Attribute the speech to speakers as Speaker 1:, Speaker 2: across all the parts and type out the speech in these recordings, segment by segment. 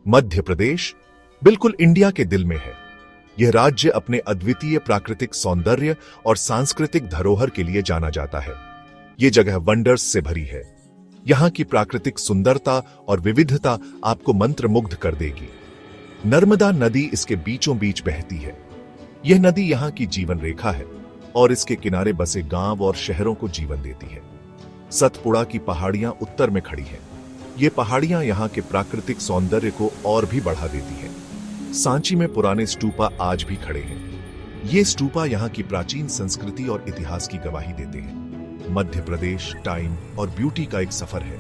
Speaker 1: मध्य प्रदेश बिल्कुल इंडिया के दिल में है। यह राज्य अपने अद्वितीय प्राकृतिक सौंदर्य और सांस्कृतिक धरोहर के लिए जाना जाता है। ये जगह वंडर्स से भरी है। यहाँ की प्राकृतिक सुंदरता और विविधता आपको मंत्रमुग्ध कर देगी। नर्मदा नदी इसके बीचों बीच बहती है। यह नदी यहाँ की जीवन रेखा है और इसके किनारे बसे गांव और शहरों को जीवन देती है। सतपुड़ा की पहाड़ियां उत्तर में खड़ी हैं। ये पहाड़ियां यहाँ के प्राकृतिक सौंदर्य को और भी बढ़ा देती हैं। सांची में पुराने स्तूपा आज भी खड़े हैं। ये स्तूपा यहाँ की प्राचीन संस्कृति और इतिहास की गवाही देते हैं। मध्य प्रदेश टाइम और ब्यूटी का एक सफर है।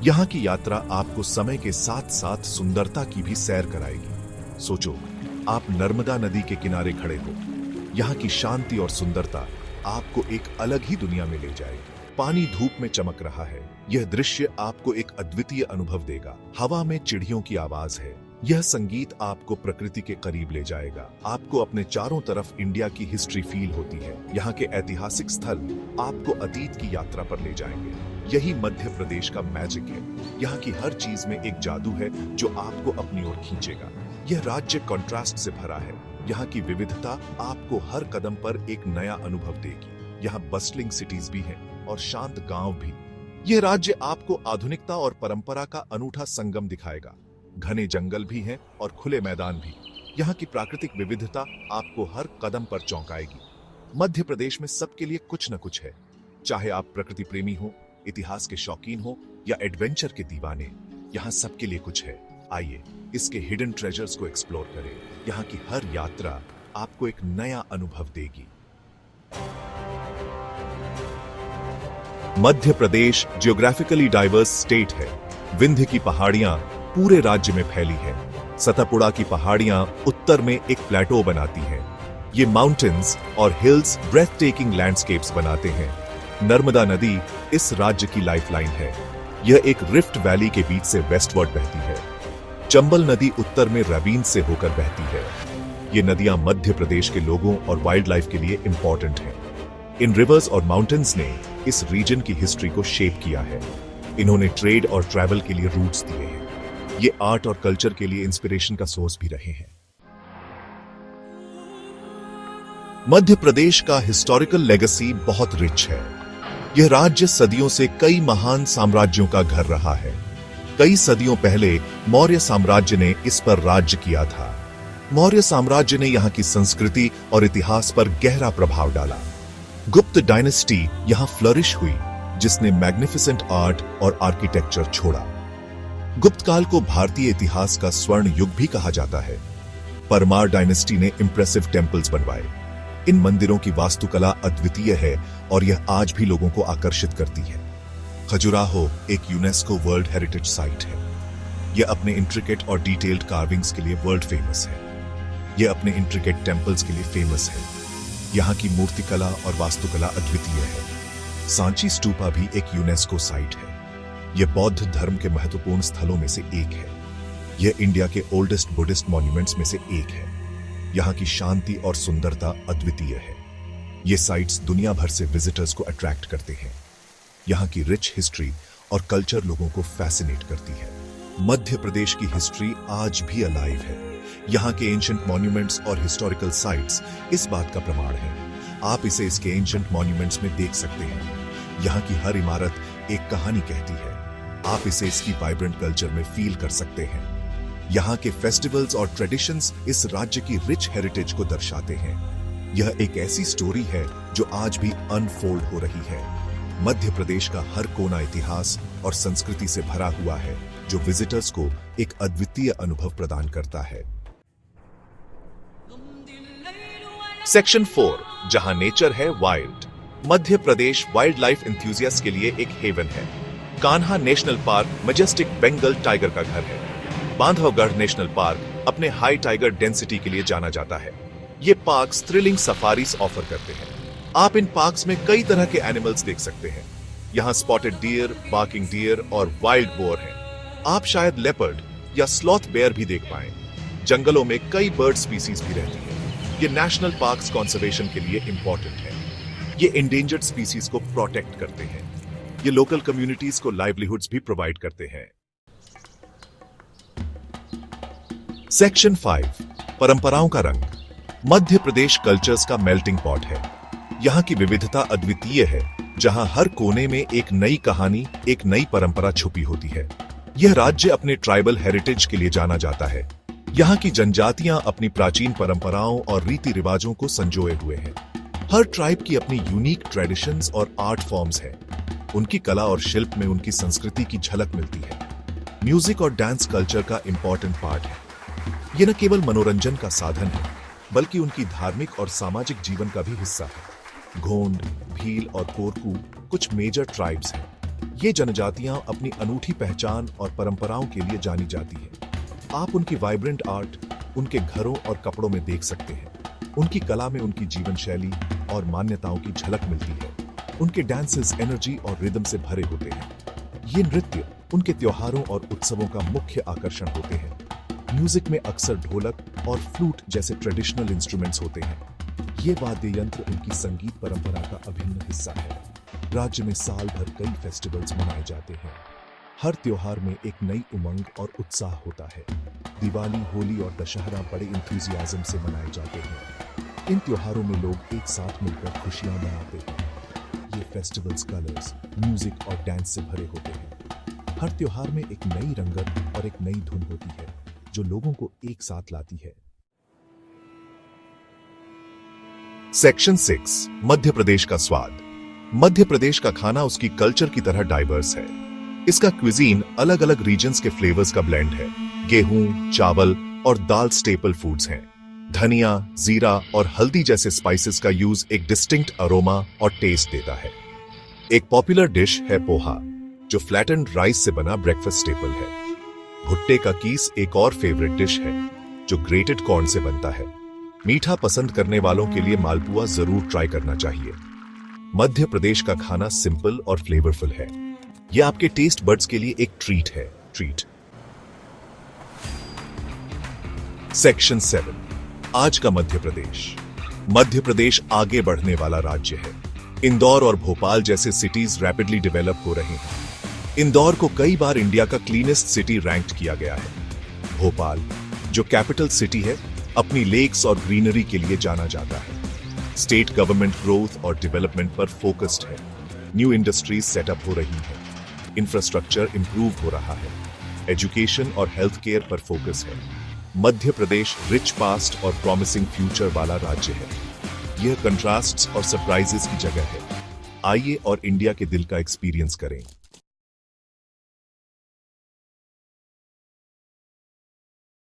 Speaker 1: यहाँ की यात्रा आपको समय के साथ साथ सुंदरता की भी सैर कराएगी। सोचो, आप नर्मदा नदी के किनारे खड़े हो। यहाँ की शांति और सुंदरता आपको एक अलग ही दुनिया में ले जाएगी। पानी धूप में चमक रहा है। यह दृश्य आपको एक अद्वितीय अनुभव देगा। हवा में चिड़ियों की आवाज है। यह संगीत आपको प्रकृति के करीब ले जाएगा। आपको अपने चारों तरफ इंडिया की हिस्ट्री फील होती है। यहाँ के ऐतिहासिक स्थल आपको अतीत की यात्रा पर ले जाएंगे। यही मध्य प्रदेश का मैजिक है। यहाँ की हर चीज में एक जादू है जो आपको अपनी ओर खींचेगा। यह राज्य कॉन्ट्रास्ट से भरा है। यहाँ की विविधता आपको हर कदम पर एक नया अनुभव देगी। यहाँ बस्टलिंग सिटीज भी हैं और शांत गांव भी। यह राज्य आपको आधुनिकता और परंपरा का अनूठा संगम दिखाएगा। घने जंगल भी हैं और खुले मैदान भी। यहाँ की प्राकृतिक विविधता आपको हर कदम पर चौंकाएगी। मध्य प्रदेश में सबके लिए कुछ न कुछ है। चाहे आप प्रकृति प्रेमी हो, इतिहास के शौकीन हो या एडवेंचर के दीवाने, यहाँ सबके लिए कुछ है। आइए इसके हिडन ट्रेजर्स को एक्सप्लोर करें। यहाँ की हर यात्रा आपको एक नया अनुभव देगी। Madhya Pradesh geographically diverse state है। विंध्य की पहाड़ियां पूरे राज्य में फैली है। सतपुड़ा की पहाड़ियां उत्तर में एक प्लेटो बनाती हैं। ये माउंटेन्स और हिल्स ब्रेथ टेकिंग लैंडस्केप्स बनाते हैं। नर्मदा नदी इस राज्य की लाइफलाइन है। यह एक रिफ्ट वैली के बीच से वेस्टवर्ड बहती है। चंबल नदी उत्तर में रवीन से होकर बहती है। ये नदियां मध्य प्रदेश के लोगों और वाइल्ड लाइफ के लिए इंपॉर्टेंट हैं। इन रिवर्स और माउंटेन्स ने इस रीजन की हिस्ट्री को शेप किया है। इन्होंने ट्रेड और ट्रैवल के लिए रूट्स दिए हैं। ये आर्ट और कल्चर के लिए इंस्पिरेशन का सोर्स भी रहे हैं। मध्य प्रदेश का हिस्टोरिकल लेगेसी बहुत रिच है। यह राज्य सदियों से कई महान साम्राज्यों का घर रहा है। कई सदियों पहले मौर्य साम्राज्य ने इस पर राज्य किया था। मौर्य साम्राज्य ने यहाँ की संस्कृति और इतिहास पर गहरा प्रभाव डाला। गुप्त डायनेस्टी यहां फ्लरिश हुई, जिसने मैग्निफिसेंट आर्ट और आर्किटेक्चर छोड़ा। गुप्त काल को भारतीय इतिहास का स्वर्ण युग भी कहा जाता है। परमार डायनेस्टी ने इंप्रेसिव टेम्पल्स बनवाए। इन मंदिरों की वास्तुकला अद्वितीय है और यह आज भी लोगों को आकर्षित करती है। खजुराहो एक यूनेस्को वर्ल्ड हेरिटेज साइट है। यह अपने इंट्रिकेट और डिटेल्ड कार्विंग्स के लिए वर्ल्ड फेमस है। यह अपने इंट्रिकेट टेम्पल्स के लिए फेमस है। यहाँ की मूर्तिकला और वास्तुकला अद्वितीय है। सांची स्तूपा भी एक यूनेस्को साइट है। यह बौद्ध धर्म के महत्वपूर्ण स्थलों में से एक है। यह इंडिया के ओल्डेस्ट बुद्धिस्ट मॉन्यूमेंट्स में से एक है। यहाँ की शांति और सुंदरता अद्वितीय है। ये साइट्स दुनिया भर से विजिटर्स को अट्रैक्ट करते हैं। यहाँ की रिच हिस्ट्री और कल्चर लोगों को फैसिनेट करती है। मध्य प्रदेश की हिस्ट्री आज भी अलाइव है। यहाँ के एंशिएंट मॉन्यूमेंट्स और हिस्टोरिकल साइट्स इस बात का प्रमाण है। आप इसे इसके एंशिएंट मॉन्यूमेंट्स में देख सकते हैं। यहाँ की हर इमारत एक कहानी कहती है। आप इसे इसकी वाइब्रेंट कल्चर में फील कर सकते हैं। यहाँ के फेस्टिवल्स और ट्रेडिशंस इस राज्य की रिच हेरिटेज को दर्शाते हैं। यह एक ऐसी स्टोरी है जो आज भी अनफोल्ड हो रही है। मध्य प्रदेश का हर कोना इतिहास और संस्कृति से भरा हुआ है, जो विजिटर्स को एक अद्वितीय अनुभव प्रदान करता है। सेक्शन 4, जहां नेचर है wild. Madhya Pradesh wild life enthusiast के लिए एक हेवन है। Kanha national park majestic Bengal tiger का घर है। बांधवगढ़ नेशनल पार्क अपने हाई टाइगर डेंसिटी के लिए जाना जाता है। ये पार्क्स थ्रिलिंग सफारीज ऑफर करते हैं। आप इन पार्क्स में कई तरह के एनिमल्स देख सकते हैं। यहाँ स्पॉटेड डियर, बार्किंग डियर और वाइल्ड बोर हैं। आप शायद लेपर्ड या स्लॉथ बेयर भी देख पाएं। जंगलों में कई बर्ड स्पीसीज भी रहती हैं। ये नेशनल पार्क्स कंजर्वेशन के लिए इंपॉर्टेंट है। ये इंडेंजर्ड स्पीसीज को प्रोटेक्ट करते हैं। ये लोकल कम्युनिटीज को लाइवलीहुड्स भी प्रोवाइड करते हैं। सेक्शन 5 परंपराओं का रंग। मध्य प्रदेश कल्चर्स का मेल्टिंग पॉट है। यहाँ की विविधता अद्वितीय है, जहाँ हर कोने में एक नई कहानी, एक नई परंपरा छुपी होती है। यह राज्य अपने ट्राइबल हेरिटेज के लिए जाना जाता है। यहाँ की जनजातियां अपनी प्राचीन परंपराओं और रीति रिवाजों को संजोए हुए हैं। हर ट्राइब की अपनी यूनिक ट्रेडिशंस और आर्ट फॉर्म्स हैं। उनकी कला और शिल्प में उनकी संस्कृति की झलक मिलती है। म्यूजिक और डांस कल्चर का इंपॉर्टेंट पार्ट है। ये न केवल मनोरंजन का साधन है, बल्कि उनकी धार्मिक और सामाजिक जीवन का भी हिस्सा है। गोंड, भील और कोरकू कुछ मेजर ट्राइब्स हैं। ये जनजातियां अपनी अनूठी पहचान और परंपराओं के लिए जानी जाती हैं। आप उनकी वाइब्रेंट आर्ट उनके घरों और कपड़ों में देख सकते हैं। उनकी कला में उनकी जीवन शैली और मान्यताओं की झलक मिलती है। उनके डांसेस एनर्जी और रिदम से भरे होते हैं। ये नृत्य उनके त्योहारों और उत्सवों का मुख्य आकर्षण होते हैं। म्यूजिक में अक्सर ढोलक और फ्लूट जैसे ट्रेडिशनल इंस्ट्रूमेंट्स होते हैं। ये वाद्य यंत्र उनकी संगीत परंपरा का अभिन्न हिस्सा है। राज्य में साल भर कई फेस्टिवल्स मनाए जाते हैं। हर त्योहार में एक नई उमंग और उत्साह होता है। दिवाली, होली और दशहरा बड़े इंथुजियाज्म से मनाए जाते हैं। इन त्योहारों में लोग एक साथ मिलकर खुशियां मनाते हैं। ये फेस्टिवल्स कलर्स, म्यूजिक और डांस से भरे होते हैं। हर त्योहार में एक नई रंगत और एक नई धुन होती है, जो लोगों को एक साथ लाती है। सेक्शन 6 मध्य प्रदेश का स्वाद। मध्य प्रदेश का खाना उसकी कल्चर की तरह डाइवर्स है। इसका क्विजीन अलग अलग रीजन्स के फ्लेवर्स का ब्लेंड है। गेहूं, चावल और दाल स्टेपल फूड्स हैं। धनिया, जीरा और हल्दी जैसे स्पाइसेस का यूज एक डिस्टिंक्ट अरोमा और टेस्ट देता है। एक पॉपुलर डिश है पोहा, जो फ्लैटेंड राइस से बना ब्रेकफास्ट स्टेपल है। भुट्टे का कीस एक और फेवरेट डिश है, जो ग्रेटेड कॉर्न से बनता है। मीठा पसंद करने वालों के लिए मालपुआ जरूर ट्राई करना चाहिए। मध्य प्रदेश का खाना सिंपल और फ्लेवरफुल है। यह आपके टेस्ट बड्स के लिए एक ट्रीट है। सेक्शन 7 आज का मध्य प्रदेश। मध्य प्रदेश आगे बढ़ने वाला राज्य है। इंदौर और भोपाल जैसे सिटीज रैपिडली डेवलप हो रहे हैं। इंदौर को कई बार इंडिया का क्लीनेस्ट सिटी रैंक्ड किया गया है। भोपाल, जो कैपिटल सिटी है, अपनी लेक्स और ग्रीनरी के लिए जाना जाता है। स्टेट गवर्नमेंट ग्रोथ और डेवलपमेंट पर फोकस्ड है। न्यू इंडस्ट्रीज सेटअप हो रही हैं। इंफ्रास्ट्रक्चर इंप्रूव हो रहा है। एजुकेशन और हेल्थ केयर पर फोकस है। मध्य प्रदेश रिच पास्ट और प्रॉमिसिंग फ्यूचर वाला राज्य है। यह कंट्रास्ट्स और सरप्राइजेस की जगह है। आइए और इंडिया के दिल का एक्सपीरियंस करें।